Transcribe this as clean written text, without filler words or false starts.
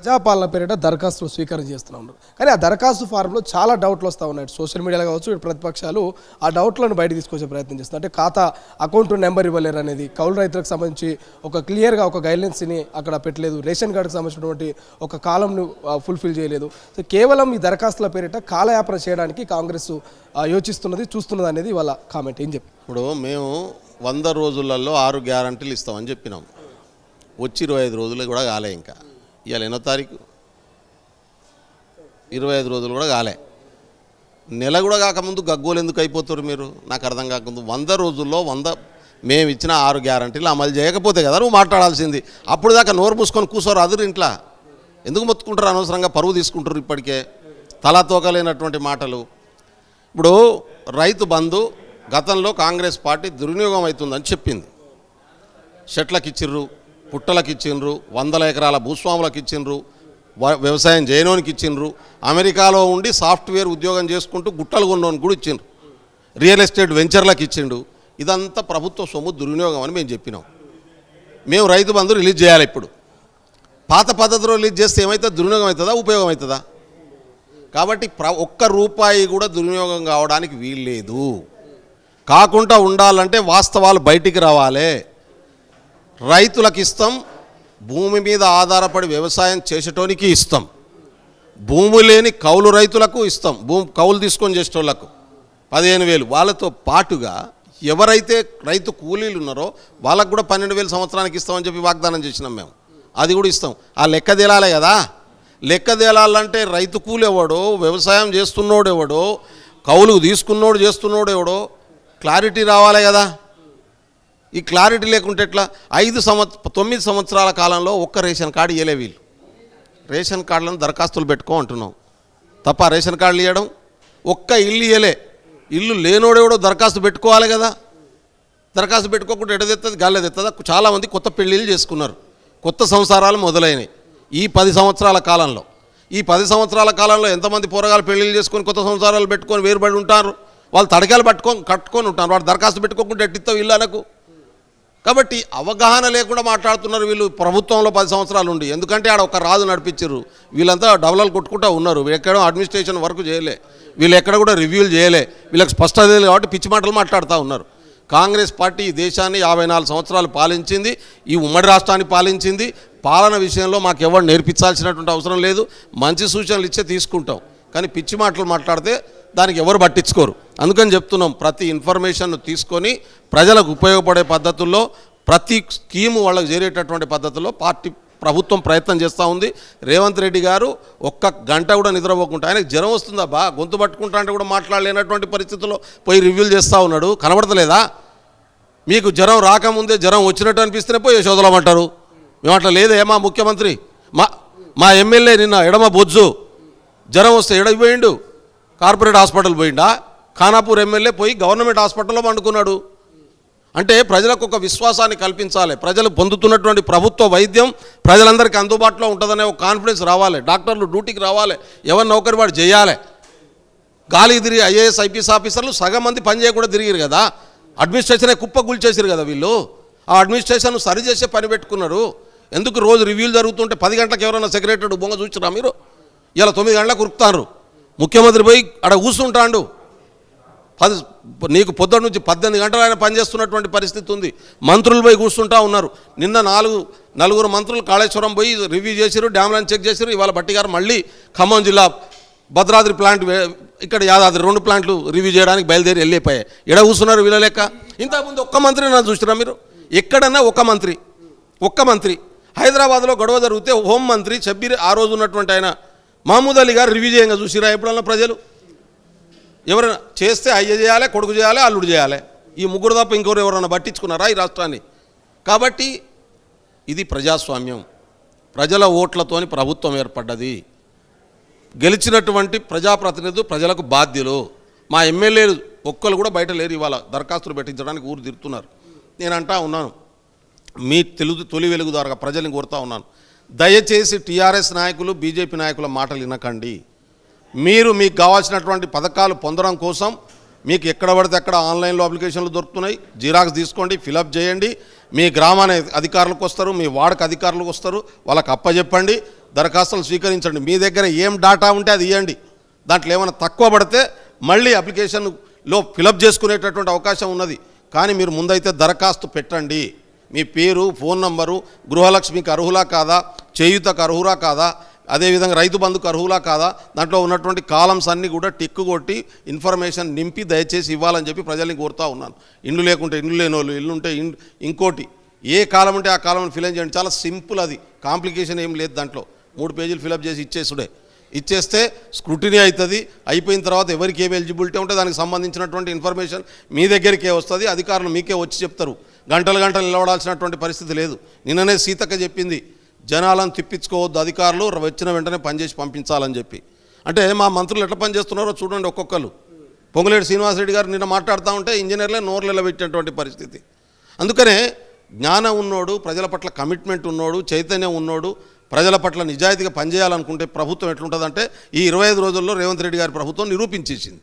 ప్రజాపాలన పేరిట దరఖాస్తులు స్వీకారం చేస్తూ ఉన్నారు. కానీ ఆ దరఖాస్తు ఫారంలో చాలా డౌట్లు వస్తూ ఉన్నాయి. సోషల్ మీడియాలో కావచ్చు, ఇటు ప్రతిపక్షాలు ఆ డౌట్లను బయట తీసుకొచ్చే ప్రయత్నం చేస్తున్నారు. అంటే ఖాతా అకౌంట్ నెంబర్ ఇవ్వలేరు అనేది, కౌలు రైతులకు సంబంధించి ఒక క్లియర్గా ఒక గైడ్లైన్స్ని అక్కడ పెట్టలేదు, రేషన్ కార్డుకు సంబంధించినటువంటి ఒక కాలంను ఫుల్ఫిల్ చేయలేదు. సో కేవలం ఈ దరఖాస్తుల పేరిట కాలయాపన చేయడానికి కాంగ్రెస్ యోచిస్తున్నది, చూస్తున్నది అనేది వాళ్ళ కామెంట్. ఏం చెప్పి ఇప్పుడు మేము 100 రోజులలో 6 గ్యారంటీలు ఇస్తామని చెప్పినాం. వచ్చి 25 రోజులు కూడా కాలే. ఇంకా ఇవాళ ఎన్నో తారీఖు, 25 రోజులు కూడా కాలే. నెల కూడా కాకముందు గగ్గోలు ఎందుకు అయిపోతారు మీరు? నాకు అర్థం కాకముందు 100 రోజుల్లో 100 మేము ఇచ్చిన 6 గ్యారంటీలు అమలు చేయకపోతే కదా నువ్వు మాట్లాడాల్సింది. అప్పుడు దాకా నోరు మూసుకొని కూర్చోరు అదురు ఇంట్లో. ఎందుకు మొత్తుకుంటారు? అనవసరంగా పరువు తీసుకుంటారు. ఇప్పటికే తలాతోకలేనటువంటి మాటలు. ఇప్పుడు రైతు బంధు గతంలో కాంగ్రెస్ పార్టీ దుర్వినియోగం అవుతుందని చెప్పింది. షెట్లకు ఇచ్చిర్రు, పుట్టలకు ఇచ్చిండ్రు, 100 ఎకరాల భూస్వాములకు ఇచ్చిండ్రు, వ్యవసాయం చేయనోనికి ఇచ్చిండ్రు, అమెరికాలో ఉండి సాఫ్ట్వేర్ ఉద్యోగం చేసుకుంటూ గుట్టలు కొన్నోనికి కూడా ఇచ్చిండ్రు, రియల్ ఎస్టేట్ వెంచర్లకు ఇచ్చిండు. ఇదంతా ప్రభుత్వ సొమ్ము దుర్వినియోగం అని మేము చెప్పినాం. మేము రైతు బంధు రిలీజ్ చేయాలి. ఇప్పుడు పాత పద్ధతిలో రిలీజ్ చేస్తే ఏమవుతుంది? దుర్వినియోగం అవుతుందా, ఉపయోగం అవుతుందా? కాబట్టి ఒక్క రూపాయి కూడా దుర్వినియోగం కావడానికి వీల్లేదు. కాకుండా ఉండాలంటే వాస్తవాలు బయటికి రావాలి. రైతులకు ఇస్తాం, భూమి మీద ఆధారపడి వ్యవసాయం చేసేటోనికి ఇస్తాం, భూమి లేని కౌలు రైతులకు ఇస్తాం, కౌలు తీసుకొని చేసేటోళ్ళకు 15,000. వాళ్ళతో పాటుగా ఎవరైతే రైతు కూలీలు ఉన్నారో వాళ్ళకు కూడా 12,000 సంవత్సరానికి ఇస్తామని చెప్పి వాగ్దానం చేసినాం మేము. అది కూడా ఇస్తాం. ఆ లెక్క తేలాలి కదా. లెక్క తేలాలంటే రైతు కూలి ఎవడో, వ్యవసాయం చేస్తున్నోడు ఎవడో, కౌలుకు తీసుకున్నోడు చేస్తున్నోడు ఎవడో క్లారిటీ రావాలి కదా. ఈ క్లారిటీ లేకుంటే ఎట్లా? 9 సంవత్సరాల కాలంలో ఒక్క రేషన్ కార్డు ఇవ్వలే వీళ్ళు. రేషన్ కార్డులను దరఖాస్తులు పెట్టుకో అంటున్నాం తప్ప రేషన్ కార్డులు ఇవ్వడం, ఒక్క ఇల్లు ఇవ్వలే. ఇల్లు లేనోడెవడో దరఖాస్తు పెట్టుకోవాలి కదా. దరఖాస్తు పెట్టుకోకుండా ఎడదెత్తది గాలేదెత్తదా? చాలామంది కొత్త పెళ్ళిళ్ళు చేసుకున్నారు, కొత్త సంసారాలు మొదలైనవి ఈ 10 సంవత్సరాల కాలంలో. ఈ 10 సంవత్సరాల కాలంలో ఎంతమంది పోరగాలు పెళ్ళిళ్ళు చేసుకొని కొత్త సంసారాలు పెట్టుకొని వేరుబడి ఉంటారు? వాళ్ళు తడకాలు కట్టుకొని ఉంటారు. వాడు దరఖాస్తు పెట్టుకోకుండా ఎట్టిస్తావు ఇల్లు అనకు. కాబట్టి అవగాహన లేకుండా మాట్లాడుతున్నారు వీళ్ళు. ప్రభుత్వంలో 10 సంవత్సరాలు ఉండి, ఎందుకంటే ఆడ ఒక రాజు నడిపించారు. వీళ్ళంతా డబలాలు కొట్టుకుంటూ ఉన్నారు. ఎక్కడో అడ్మినిస్ట్రేషన్ వర్క్ చేయలే, వీళ్ళు ఎక్కడ కూడా రివ్యూలు చేయలే. వీళ్ళకి స్పష్టత లేదు కాబట్టి పిచ్చి మాటలు మాట్లాడుతూ ఉన్నారు. కాంగ్రెస్ పార్టీ ఈ దేశాన్ని 54 సంవత్సరాలు పాలించింది, ఈ ఉమ్మడి రాష్ట్రాన్ని పాలించింది. పాలన విషయంలో మాకు ఎవరు నేర్పించాల్సినటువంటి అవసరం లేదు. మంచి సూచనలు ఇచ్చే తీసుకుంటాం, కానీ పిచ్చి మాటలు మాట్లాడితే దానికి ఎవరు పట్టించుకోరు. అందుకని చెప్తున్నాం, ప్రతి ఇన్ఫర్మేషన్ను తీసుకొని ప్రజలకు ఉపయోగపడే పద్ధతుల్లో, ప్రతి స్కీము వాళ్ళకు చేరేటటువంటి పద్ధతుల్లో ప్రభుత్వం ప్రయత్నం చేస్తూ ఉంది. రేవంత్ రెడ్డి గారు ఒక్క గంట కూడా నిద్రపోకుండా, ఆయనకు జ్వరం వస్తుందా బా, గొంతు పట్టుకుంటా అంటే కూడా మాట్లాడలేనటువంటి పరిస్థితుల్లో పోయి రివ్యూలు చేస్తూ ఉన్నాడు. కనబడతలేదా? మీకు జ్వరం రాకముందే జ్వరం వచ్చినట్టు అనిపిస్తేనే పోయి యశోదలమంటారు. మేము అట్లా లేదే. మా ముఖ్యమంత్రి, మా ఎమ్మెల్యే నిన్న ఎడమ బొజ్జు జ్వరం వస్తే ఎడపోయిండు, కార్పొరేట్ హాస్పిటల్ పోయిండా? ఖానాపూర్ ఎమ్మెల్యే పోయి గవర్నమెంట్ హాస్పిటల్లో పండుకున్నాడు. అంటే ప్రజలకు ఒక విశ్వాసాన్ని కల్పించాలి. ప్రజలు పొందుతున్నటువంటి ప్రభుత్వ వైద్యం ప్రజలందరికీ అందుబాటులో ఉంటుందనే ఒక కాన్ఫిడెన్స్ రావాలి. డాక్టర్లు డ్యూటీకి రావాలి, ఎవరి నౌకరి వాడు చేయాలి. గాలికి తిరిగి IAS IPS ఆఫీసర్లు సగం మంది పని చేయకుండా తిరిగారు కదా. అడ్మినిస్ట్రేషనే కుప్పగూల్చేసారు కదా వీళ్ళు. ఆ అడ్మినిస్ట్రేషన్ సరి చేసే పని పెట్టుకున్నారు. ఎందుకు రోజు రివ్యూలు జరుగుతుంటే 10 గంటలకు ఎవరైనా సెక్రటరీ బొంగ చూసిరా మీరు? ఇలా 9 గంటలకు ఉరుకుతారు. ముఖ్యమంత్రి పోయి అక్కడ కూర్చుంటాడు. నీకు పొద్దున్న నుంచి 18 గంటలు ఆయన పనిచేస్తున్నటువంటి పరిస్థితి ఉంది. మంత్రులు పోయి కూర్చుంటా ఉన్నారు. నిన్న 4 మంత్రులు కాళేశ్వరం పోయి రివ్యూ చేశారు, డ్యామ్లను చెక్ చేశారు. ఇవాళ భట్టి గారు మళ్ళీ ఖమ్మం జిల్లా భద్రాద్రి ప్లాంట్, ఇక్కడ యాదాద్రి 2 ప్లాంట్లు రివ్యూ చేయడానికి బయలుదేరి వెళ్ళిపోయాయి. ఎడ కూర్చున్నారు వీళ్ళ లెక్క. ఇంతకుముందు ఒక్క మంత్రి నా చూసినా మీరు? ఎక్కడన్నా ఒక్క మంత్రి హైదరాబాద్లో గొడవ జరిగితే హోంమంత్రి షబ్బీర్, ఆ రోజు ఉన్నటువంటి ఆయన మహమూద్ అలీ గారు రివ్యూ చేయంగా చూసిరా ఎప్పుడన్నా ప్రజలు? ఎవరైనా చేస్తే అయ్య చేయాలి, కొడుకు చేయాలి, అల్లుడు చేయాలి. ఈ ముగ్గురు తప్ప ఇంకొకరు ఎవరైనా పట్టించుకున్నారా ఈ రాష్ట్రాన్ని? కాబట్టి ఇది ప్రజాస్వామ్యం. ప్రజల ఓట్లతోని ప్రభుత్వం ఏర్పడ్డది. గెలిచినటువంటి ప్రజాప్రతినిధులు ప్రజలకు బాధ్యులు. మా ఎమ్మెల్యేలు ఒక్కరు కూడా బయట లేరు. ఇవాళ దరఖాస్తులు పెట్టించడానికి ఊరు తిరుగుతున్నారు. నేను అంటా ఉన్నాను, మీ తొలి వెలుగు ద్వారా ప్రజల్ని కోరుతా ఉన్నాను, దయచేసి టీఆర్ఎస్ నాయకులు, బీజేపీ నాయకుల మాటలు వినకండి. మీరు మీకు కావాల్సినటువంటి పథకాలు పొందడం కోసం మీకు ఎక్కడ పడితే అక్కడ ఆన్లైన్లో అప్లికేషన్లు దొరుకుతున్నాయి. జిరాక్స్ తీసుకోండి, ఫిలప్ చేయండి. మీ గ్రామానికి అధికారులకు వస్తారు, మీ వార్డుకు అధికారులకు వస్తారు, వాళ్ళకి అప్పచెప్పండి. దరఖాస్తులు స్వీకరించండి. మీ దగ్గర ఏం డాటా ఉంటే అది ఇవ్వండి. దాంట్లో ఏమైనా తక్కువ పడితే మళ్ళీ అప్లికేషన్లో ఫిలప్ చేసుకునేటటువంటి అవకాశం ఉన్నది. కానీ మీరు ముందైతే దరఖాస్తు పెట్టండి. మీ పేరు, ఫోన్ నంబరు, గృహలక్ష్మికి అర్హులా కాదా, చేయూతకు అర్హులా కాదా, అదేవిధంగా రైతు బంధుకు అర్హులా కాదా, దాంట్లో ఉన్నటువంటి కాలమ్స్ అన్నీ కూడా టిక్కు కొట్టి ఇన్ఫర్మేషన్ నింపి దయచేసి ఇవ్వాలని చెప్పి ప్రజల్ని కోరుతూ ఉన్నాను. ఇండ్లు లేకుంటే ఇండ్లు లేని వాళ్ళు, ఇల్లు ఉంటే ఇంకోటి, ఏ కాలం ఉంటే ఆ కాలంలో ఫిల్ చేయండి. చాలా సింపుల్, అది కాంప్లికేషన్ ఏం లేదు. దాంట్లో 3 పేజీలు ఫిలప్ చేసి ఇచ్చేస్తే స్క్రూటినీ అవుతుంది. అయిపోయిన తర్వాత ఎవరికి ఏమి ఎలిజిబిలిటీ ఉంటే దానికి సంబంధించినటువంటి ఇన్ఫర్మేషన్ మీ దగ్గరికే వస్తుంది. అధికారులు మీకే వచ్చి చెప్తారు. గంటలు నిలబడాల్సినటువంటి పరిస్థితి లేదు. నిన్ననే సీతక్క చెప్పింది, జనాలను తిప్పించుకోవద్దు, అధికారులు వచ్చిన వెంటనే పనిచేసి పంపించాలని చెప్పి. అంటే మా మంత్రులు ఎట్లా పనిచేస్తున్నారో చూడండి. ఒక్కొక్కరు పొంగులేటి శ్రీనివాసరెడ్డి గారు నిన్న మాట్లాడుతూ ఉంటే ఇంజనీర్లే నోర్లు పెట్టినటువంటి పరిస్థితి. అందుకనే జ్ఞానం ఉన్నోడు, ప్రజల పట్ల కమిట్మెంట్ ఉన్నోడు, చైతన్యం ఉన్నోడు, ప్రజల పట్ల నిజాయితీగా పనిచేయాలనుకుంటే ప్రభుత్వం ఎట్లుంటుందంటే ఈ 25 రోజుల్లో రేవంత్ రెడ్డి గారి ప్రభుత్వం నిరూపించేసింది.